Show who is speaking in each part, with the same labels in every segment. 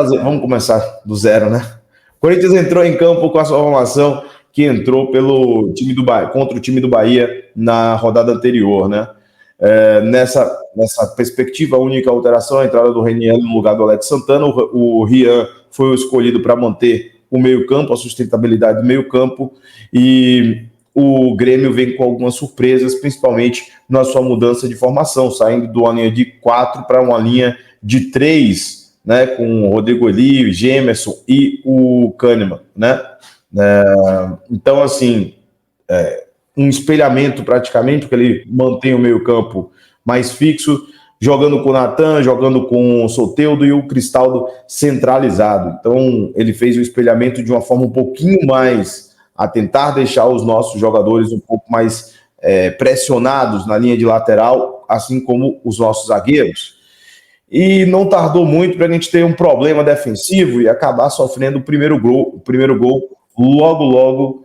Speaker 1: Vamos começar do zero, né? O Corinthians entrou em campo com a sua formação que entrou pelo time do Bahia, contra o time do Bahia na rodada anterior, né? Nessa perspectiva, a única alteração é a entrada do Renier no lugar do Alex Santana. O Rian foi o escolhido para manter o meio-campo, a sustentabilidade do meio-campo, e o Grêmio vem com algumas surpresas, principalmente na sua mudança de formação, saindo de uma linha de 4 para uma linha de 3, né, com o Rodrigo Eli, o Gemerson e o Kahneman, né? Então, assim, um espelhamento praticamente, porque ele mantém o meio-campo mais fixo, jogando com o Natan, jogando com o Soteldo e o Cristaldo centralizado. Então, ele fez o espelhamento de uma forma um pouquinho mais a tentar deixar os nossos jogadores um pouco mais pressionados na linha de lateral, assim como os nossos zagueiros. E não tardou muito para a gente ter um problema defensivo e acabar sofrendo o primeiro gol logo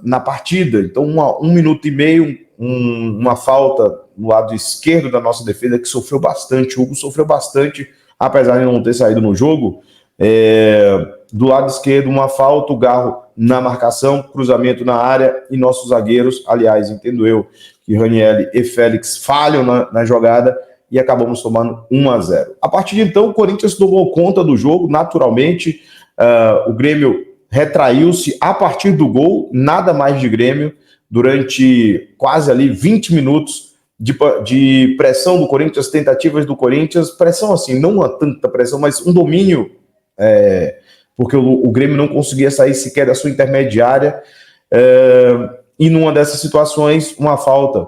Speaker 1: na partida. Então, um minuto e meio, uma falta no lado esquerdo da nossa defesa que sofreu bastante. O Hugo sofreu bastante, apesar de não ter saído no jogo. Do lado esquerdo, uma falta, o Garro na marcação, cruzamento na área e nossos zagueiros, aliás, entendo eu que Ranieri e Félix falham na jogada e acabamos tomando 1-0. A partir de então, o Corinthians tomou conta do jogo, naturalmente. O Grêmio retraiu-se a partir do gol, nada mais de Grêmio, durante quase ali 20 minutos de pressão do Corinthians, tentativas do Corinthians, pressão assim, não uma tanta pressão, mas um domínio, porque o Grêmio não conseguia sair sequer da sua intermediária, e numa dessas situações, uma falta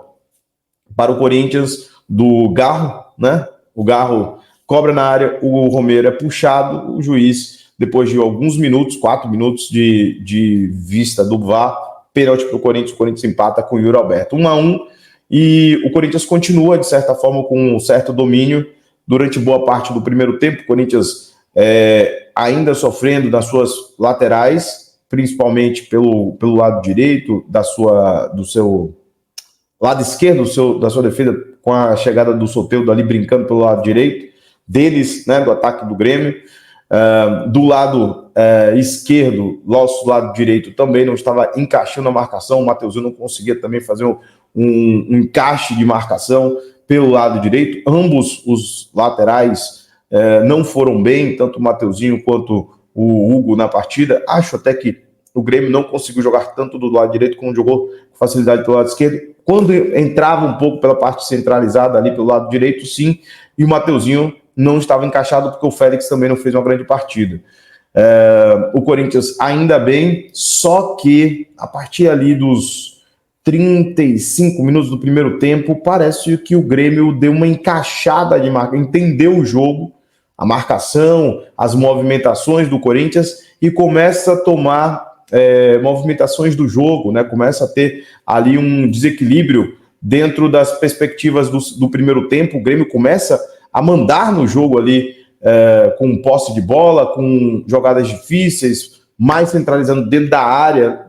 Speaker 1: para o Corinthians do Garro, né? O Garro cobra na área, o Romero é puxado, o juiz, depois de alguns minutos, 4 minutos de vista do VAR, pênalti para o Corinthians empata com o Yuri Alberto, 1-1, e o Corinthians continua, de certa forma, com um certo domínio durante boa parte do primeiro tempo. O Corinthians ainda sofrendo nas suas laterais, principalmente pelo lado direito do seu lado esquerdo da sua defesa, com a chegada do Soteldo ali brincando pelo lado direito deles, né, do ataque do Grêmio. Do lado esquerdo, nosso lado direito também não estava encaixando a marcação. O Mateuzinho não conseguia também fazer um encaixe de marcação pelo lado direito. Ambos os laterais não foram bem, tanto o Mateuzinho quanto o Hugo na partida. Acho até que o Grêmio não conseguiu jogar tanto do lado direito como jogou com facilidade pelo lado esquerdo. Quando entrava um pouco pela parte centralizada ali pelo lado direito, sim, e o Mateuzinho não estava encaixado porque o Félix também não fez uma grande partida. O Corinthians ainda bem, só que a partir ali dos 35 minutos do primeiro tempo, parece que o Grêmio deu uma encaixada de marca, entendeu o jogo, a marcação, as movimentações do Corinthians e começa a tomar movimentações do jogo, né? Começa a ter ali um desequilíbrio dentro das perspectivas do primeiro tempo. O Grêmio começa a mandar no jogo ali com posse de bola, com jogadas difíceis, mais centralizando dentro da área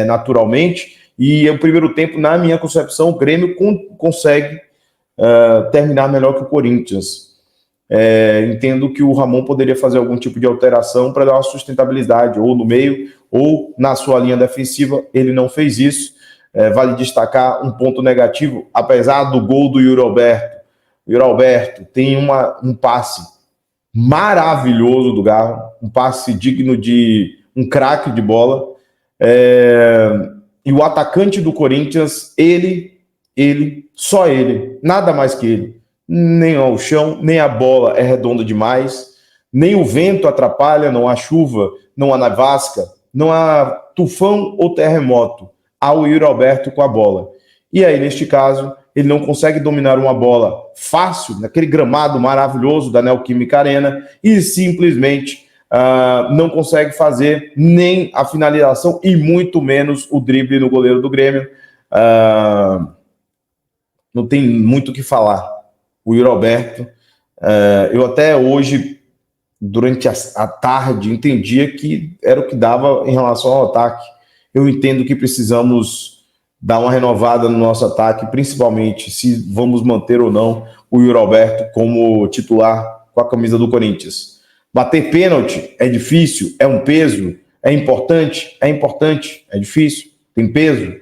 Speaker 1: naturalmente, e o primeiro tempo, na minha concepção, o Grêmio consegue terminar melhor que o Corinthians. Entendo que o Ramon poderia fazer algum tipo de alteração para dar uma sustentabilidade, ou no meio, ou na sua linha defensiva. Ele não fez isso. Vale destacar um ponto negativo, apesar do gol do Yuri Alberto. O Yuri Alberto tem um passe maravilhoso do Garro, um passe digno de um craque de bola. E o atacante do Corinthians, só ele, nada mais que ele. Nem ao chão, nem a bola é redonda demais, nem o vento atrapalha, não há chuva, não há nevasca, não há tufão ou terremoto. Há o Yuri Alberto com a bola. E aí, neste caso, ele não consegue dominar uma bola fácil, naquele gramado maravilhoso da Neoquímica Arena, e simplesmente não consegue fazer nem a finalização e muito menos o drible no goleiro do Grêmio. Não tem muito o que falar. O Yuri Alberto, eu até hoje, durante a tarde, entendia que era o que dava em relação ao ataque. Eu entendo que precisamos dar uma renovada no nosso ataque, principalmente se vamos manter ou não o Yuri Alberto como titular com a camisa do Corinthians. Bater pênalti é difícil, é um peso, é importante, é difícil, tem peso,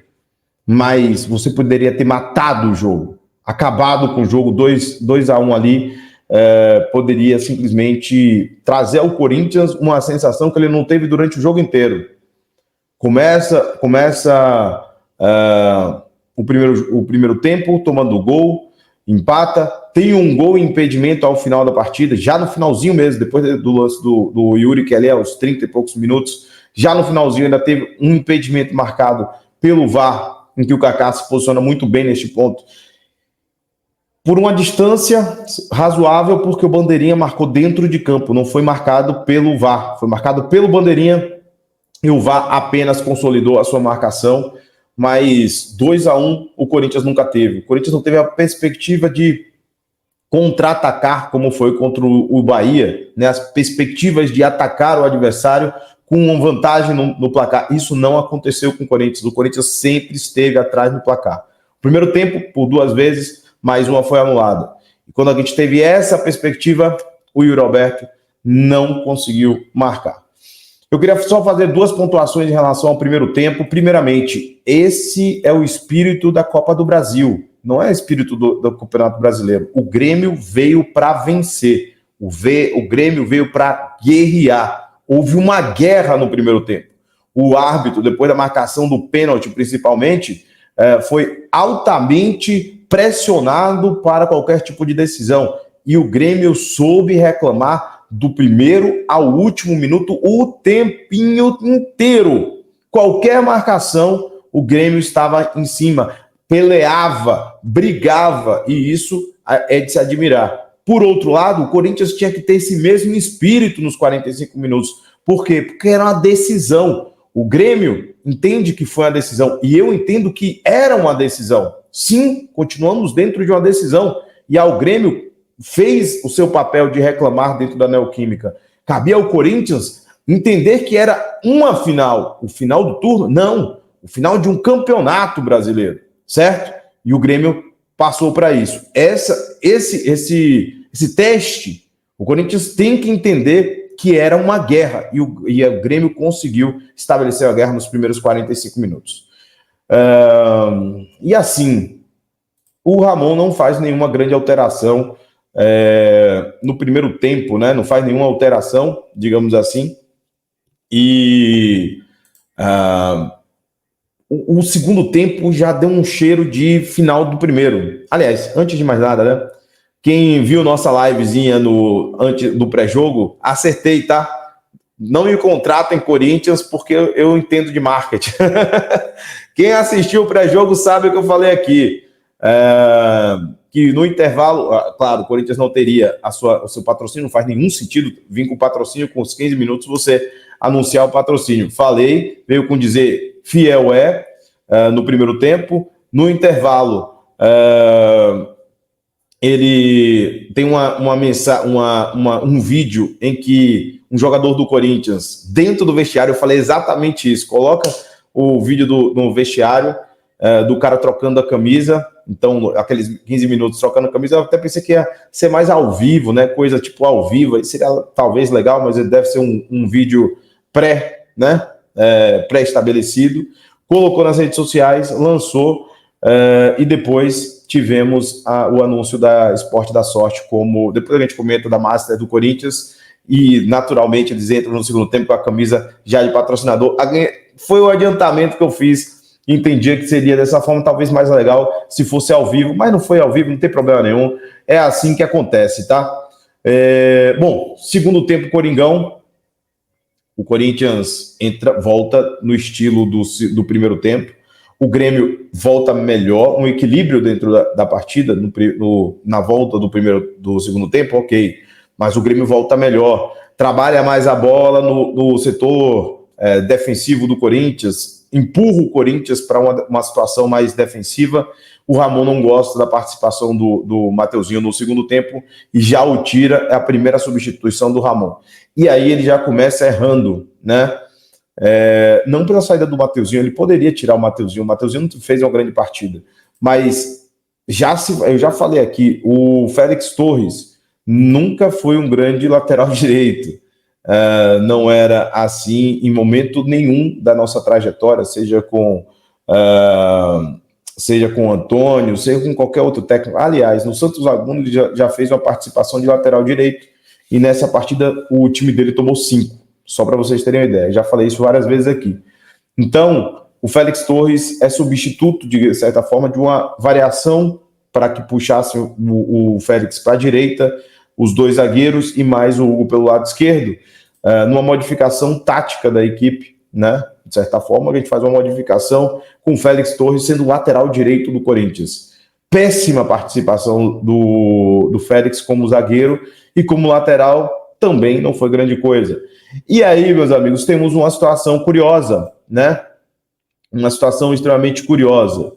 Speaker 1: mas você poderia ter matado o jogo, acabado com o jogo 2-1 ali, poderia simplesmente trazer ao Corinthians uma sensação que ele não teve durante o jogo inteiro. Começa o primeiro tempo tomando gol, empata, tem um gol e impedimento ao final da partida, já no finalzinho mesmo, depois do lance do Yuri, que ali aos 30 e poucos minutos, já no finalzinho ainda teve um impedimento marcado pelo VAR, em que o Kaká se posiciona muito bem neste ponto, por uma distância razoável, porque o Bandeirinha marcou dentro de campo, não foi marcado pelo VAR, foi marcado pelo Bandeirinha, e o VAR apenas consolidou a sua marcação, mas 2-1 o Corinthians nunca teve. O Corinthians não teve a perspectiva de contra-atacar, como foi contra o Bahia, né? As perspectivas de atacar o adversário com uma vantagem no placar. Isso não aconteceu com o Corinthians. O Corinthians sempre esteve atrás no placar. Primeiro tempo, por 2 vezes, mais uma foi anulada. E quando a gente teve essa perspectiva, o Yuri Alberto não conseguiu marcar. Eu queria só fazer 2 pontuações em relação ao primeiro tempo. Primeiramente, esse é o espírito da Copa do Brasil, não é o espírito do Campeonato Brasileiro. O Grêmio veio para vencer, o Grêmio veio para guerrear. Houve uma guerra no primeiro tempo. O árbitro, depois da marcação do pênalti principalmente, foi altamente pressionado para qualquer tipo de decisão. E o Grêmio soube reclamar do primeiro ao último minuto, o tempinho inteiro. Qualquer marcação, o Grêmio estava em cima, peleava, brigava, e isso é de se admirar. Por outro lado, o Corinthians tinha que ter esse mesmo espírito nos 45 minutos. Por quê? Porque era uma decisão. O Grêmio entende que foi uma decisão, e eu entendo que era uma decisão. Sim, continuamos dentro de uma decisão, e ao Grêmio fez o seu papel de reclamar dentro da Neoquímica. Cabia ao Corinthians entender que era uma final. O final do turno? Não. O final de um campeonato brasileiro, certo? E o Grêmio passou para isso. Esse teste, o Corinthians tem que entender que era uma guerra. E o Grêmio conseguiu estabelecer a guerra nos primeiros 45 minutos. E assim, o Ramon não faz nenhuma grande alteração no primeiro tempo, né? Não faz nenhuma alteração, digamos assim, e o segundo tempo já deu um cheiro de final do primeiro. Aliás, antes de mais nada, né? Quem viu nossa livezinha antes do pré-jogo, acertei, tá? Não me contratem Corinthians, porque eu entendo de marketing. Quem assistiu o pré-jogo sabe o que eu falei aqui. Que no intervalo, claro, o Corinthians não teria o seu patrocínio, não faz nenhum sentido vir com o patrocínio, com os 15 minutos você anunciar o patrocínio. Falei, veio com dizer fiel no primeiro tempo. No intervalo, ele tem um vídeo em que um jogador do Corinthians, dentro do vestiário, eu falei exatamente isso, coloca o vídeo no vestiário, do cara trocando a camisa. Então, aqueles 15 minutos trocando a camisa, eu até pensei que ia ser mais ao vivo, né? Coisa tipo ao vivo, aí seria talvez legal, mas ele deve ser um vídeo pré-estabelecido. Colocou nas redes sociais, lançou, e depois tivemos o anúncio da Esporte da Sorte, como depois a gente comenta da Master do Corinthians, e naturalmente eles entram no segundo tempo com a camisa já de patrocinador. Foi o adiantamento que eu fiz. Entendia que seria dessa forma talvez mais legal se fosse ao vivo, mas não foi ao vivo, não tem problema nenhum. É assim que acontece, tá? Bom, segundo tempo, Coringão. O Corinthians volta no estilo do primeiro tempo. O Grêmio volta melhor, um equilíbrio dentro da partida, na volta do segundo tempo, ok. Mas o Grêmio volta melhor, trabalha mais a bola no setor defensivo do Corinthians, empurra o Corinthians para uma situação mais defensiva. O Ramon não gosta da participação do Mateuzinho no segundo tempo e já o tira, é a primeira substituição do Ramon. E aí ele já começa errando, né? Não pela saída do Mateuzinho, ele poderia tirar o Mateuzinho não fez uma grande partida, mas eu já falei aqui, o Félix Torres nunca foi um grande lateral direito. não era assim em momento nenhum da nossa trajetória, seja com o Antônio, seja com qualquer outro técnico. Aliás, no Santos Laguna ele já fez uma participação de lateral direito, e nessa partida o time dele tomou 5, só para vocês terem uma ideia. Já falei isso várias vezes aqui. Então, o Félix Torres é substituto, de certa forma, de uma variação para que puxasse o Félix para a direita, os 2 zagueiros e mais o Hugo pelo lado esquerdo, numa modificação tática da equipe, né? De certa forma, a gente faz uma modificação com o Félix Torres sendo o lateral direito do Corinthians. Péssima participação do Félix como zagueiro, e como lateral também não foi grande coisa. E aí, meus amigos, temos uma situação curiosa, né? Uma situação extremamente curiosa.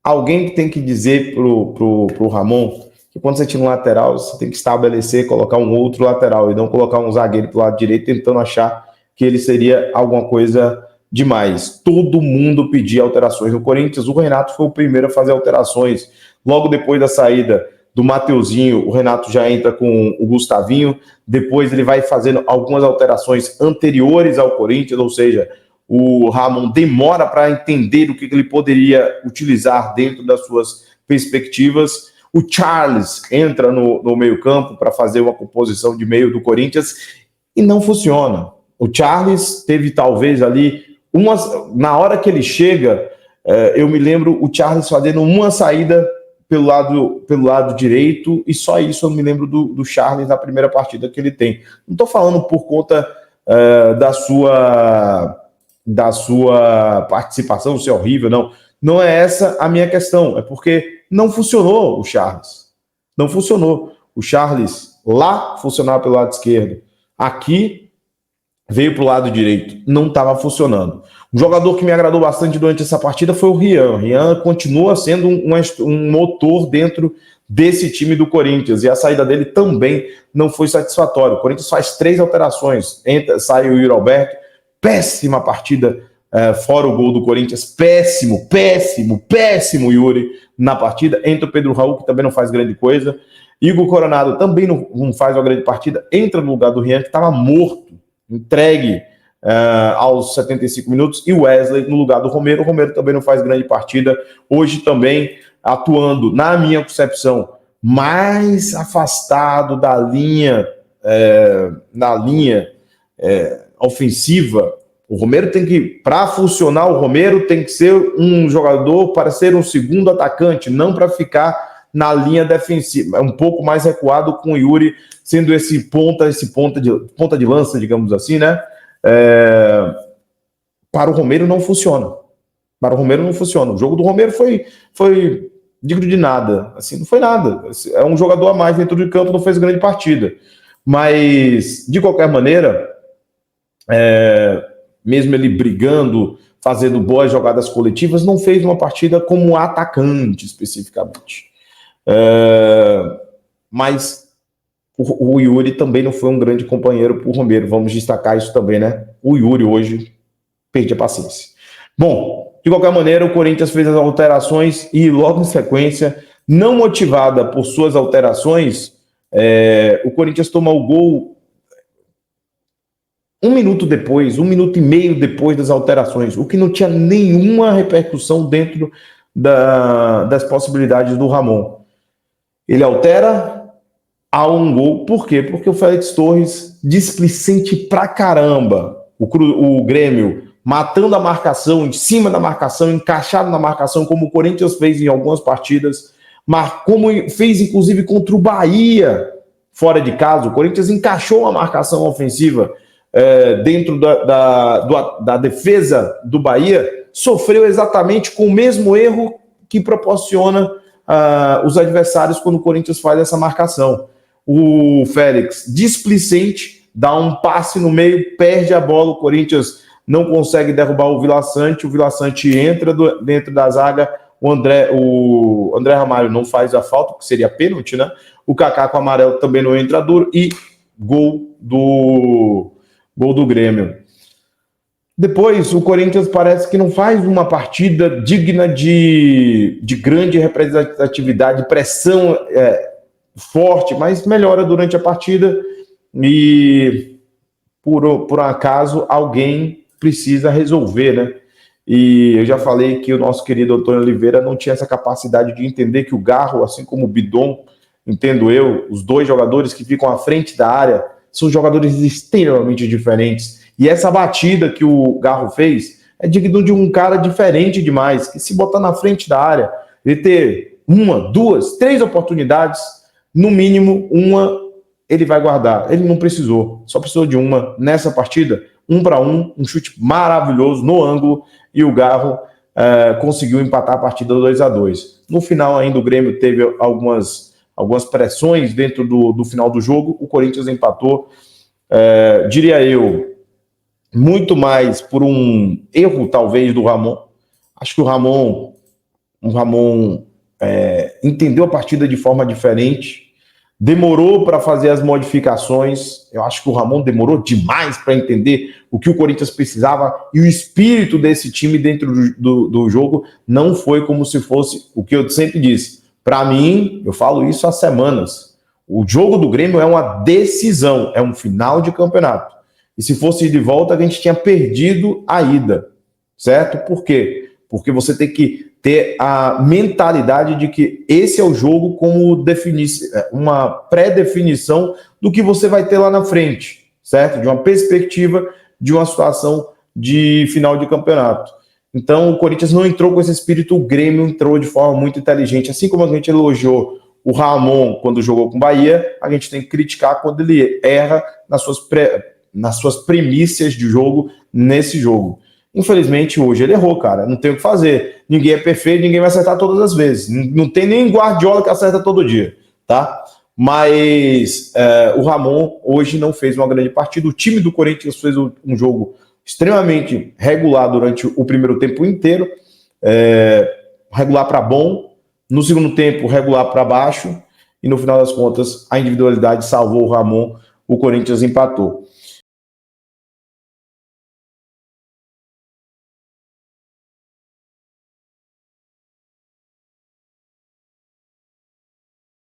Speaker 1: Alguém que tem que dizer pro Ramon que quando você tira um lateral, você tem que estabelecer, colocar um outro lateral, e não colocar um zagueiro pro lado direito tentando achar que ele seria alguma coisa demais. Todo mundo pedia alterações no Corinthians. O Renato foi o primeiro a fazer alterações. Logo depois da saída do Mateuzinho, o Renato já entra com o Gustavinho. Depois ele vai fazendo algumas alterações anteriores ao Corinthians, ou seja, o Ramon demora para entender o que ele poderia utilizar dentro das suas perspectivas. O Charles entra no meio-campo para fazer uma composição de meio do Corinthians e não funciona. O Charles teve talvez ali na hora que ele chega, eu me lembro o Charles fazendo uma saída pelo lado direito, e só isso eu me lembro do Charles na primeira partida que ele tem. Não estou falando por conta da sua participação ser horrível, não. Não é essa a minha questão, é porque não funcionou o Charles. Não funcionou. O Charles lá funcionava pelo lado esquerdo. Aqui veio para o lado direito. Não estava funcionando. Um jogador que me agradou bastante durante essa partida foi o Rian. Rian continua sendo um motor dentro desse time do Corinthians, e a saída dele também não foi satisfatória. O Corinthians faz 3 alterações. Sai o Yuri Alberto. Péssima partida, fora o gol do Corinthians. Péssimo Yuri na partida. Entra o Pedro Raul, que também não faz grande coisa. Igor Coronado também não faz uma grande partida. Entra no lugar do Rian, que estava morto, entregue aos 75 minutos. E o Wesley no lugar do Romero. O Romero também não faz grande partida. Hoje também atuando, na minha concepção, mais afastado da linha, ofensiva. O Romero tem que, para funcionar, o Romero tem que ser um jogador para ser um segundo atacante, não para ficar na linha defensiva, um pouco mais recuado, com o Yuri sendo esse ponta de lança, digamos assim, né? Para o Romero não funciona. O jogo do Romero foi digno de nada. Assim, não foi nada. É um jogador a mais dentro de campo, não fez grande partida. Mas, de qualquer maneira, mesmo ele brigando, fazendo boas jogadas coletivas, não fez uma partida como atacante, especificamente. Mas o Yuri também não foi um grande companheiro para o Romero. Vamos destacar isso também, né? O Yuri hoje perde a paciência. Bom, de qualquer maneira, o Corinthians fez as alterações e logo em sequência, não motivada por suas alterações, o Corinthians toma o gol 1 minuto depois, 1 minuto e meio depois das alterações, o que não tinha nenhuma repercussão dentro das possibilidades do Ramon. Ele altera, há um gol. Por quê? Porque o Félix Torres, displicente pra caramba, o Grêmio matando a marcação, em cima da marcação, encaixado na marcação, como o Corinthians fez em algumas partidas, mas como fez inclusive contra o Bahia, fora de casa. O Corinthians encaixou a marcação ofensiva dentro da defesa do Bahia, sofreu exatamente com o mesmo erro que proporciona os adversários quando o Corinthians faz essa marcação. O Félix, displicente, dá um passe no meio, perde a bola, o Corinthians não consegue derrubar o Vila Sante entra dentro da zaga, o André Ramalho não faz a falta, que seria pênalti, né? O Kaká com amarelo também não entra duro, e gol do Grêmio. Depois, o Corinthians parece que não faz uma partida digna de grande representatividade, pressão forte, mas melhora durante a partida e, por acaso, alguém precisa resolver, né? E eu já falei que o nosso querido Antônio Oliveira não tinha essa capacidade de entender que o Garro, assim como o Bidon, entendo eu, os dois jogadores que ficam à frente da área, são jogadores extremamente diferentes. E essa batida que o Garro fez é digno de um cara diferente demais, que se botar na frente da área, ele ter uma, duas, três oportunidades, no mínimo uma ele vai guardar. Ele não precisou, só precisou de uma nessa partida, 1-1, um chute maravilhoso no ângulo, e o Garro conseguiu empatar a partida 2-2. No final ainda o Grêmio teve algumas pressões dentro do final do jogo, o Corinthians empatou, diria eu, muito mais por um erro talvez do Ramon. Acho que o Ramon entendeu a partida de forma diferente, demorou para fazer as modificações. Eu acho que o Ramon demorou demais para entender o que o Corinthians precisava, e o espírito desse time dentro do jogo não foi como se fosse o que eu sempre disse. Para mim, eu falo isso há semanas, o jogo do Grêmio é uma decisão, é um final de campeonato. E se fosse de volta, a gente tinha perdido a ida, certo? Por quê? Porque você tem que ter a mentalidade de que esse é o jogo como uma pré-definição do que você vai ter lá na frente, certo? De uma perspectiva de uma situação de final de campeonato. Então, o Corinthians não entrou com esse espírito, o Grêmio entrou de forma muito inteligente. Assim como a gente elogiou o Ramon quando jogou com o Bahia, a gente tem que criticar quando ele erra nas suas premissas de jogo nesse jogo. Infelizmente, hoje ele errou, cara. Não tem o que fazer. Ninguém é perfeito, ninguém vai acertar todas as vezes. Não tem nem Guardiola que acerta todo dia, tá? Mas o Ramon hoje não fez uma grande partida. O time do Corinthians fez um jogo extremamente regular durante o primeiro tempo inteiro. Regular para bom. No segundo tempo, regular para baixo. E no final das contas, a individualidade salvou o Ramon. O Corinthians empatou.